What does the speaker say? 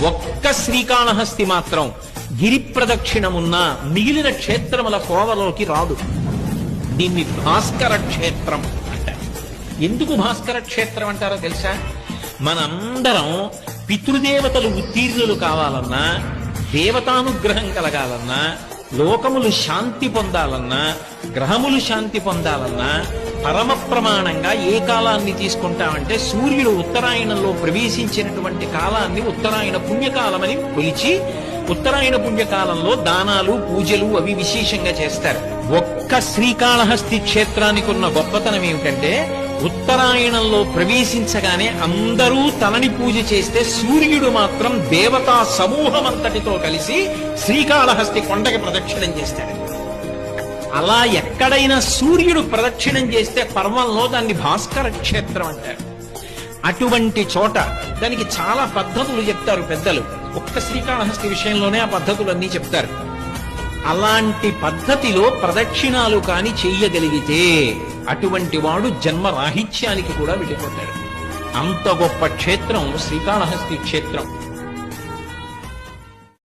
ఒక్క శ్రీకాళహస్తి మాత్రం గిరి ప్రదక్షిణమున్న మిగిలిన క్షేత్రముల కోవలోకి రాదు. దీన్ని భాస్కర క్షేత్రం అంటారు. ఎందుకు భాస్కర క్షేత్రం అంటారో తెలుసా? మనందరం పితృదేవతలు ఉత్తీర్ణులు కావాలన్నా, దేవతానుగ్రహం కలగాలన్నా, లోకములు శాంతి పొందాలన్నా, గ్రహములు శాంతి పొందాలన్నా పరమ ప్రమాణంగా ఏ కాలాన్ని తీసుకుంటామంటే సూర్యుడు ఉత్తరాయణంలో ప్రవేశించినటువంటి కాలాన్ని ఉత్తరాయణ పుణ్యకాలమని పిలిచి, ఉత్తరాయణ పుణ్యకాలంలో దానాలు పూజలు అవి విశేషంగా చేస్తారు. ఒక్క శ్రీకాళహస్తి క్షేత్రానికి ఉన్న గొప్పతనం ఏమిటంటే, ఉత్తరాయణంలో ప్రవేశించగానే అందరూ తనని పూజ చేస్తే సూర్యుడు మాత్రం దేవతా సమూహమంతటితో కలిసి శ్రీకాళహస్తి కొండకి ప్రదక్షిణం చేస్తాడు. అలా ఎక్కడైనా సూర్యుడు ప్రదక్షిణం చేస్తే పర్వంలో దాన్ని భాస్కర క్షేత్రం అంటారు. అటువంటి చోట దానికి చాలా పద్ధతులు చెప్తారు పెద్దలు. ఒక్క శ్రీకాళహస్తి విషయంలోనే ఆ పద్ధతులన్నీ చెప్తారు. అలాంటి పద్ధతిలో ప్రదక్షిణాలు కాని చెయ్యగలిగితే అటువంటి వాడు జన్మ రాహిత్యానికి కూడా వెళ్ళిపోతాడు. అంత గొప్ప క్షేత్రం శ్రీకాళహస్తి క్షేత్రం.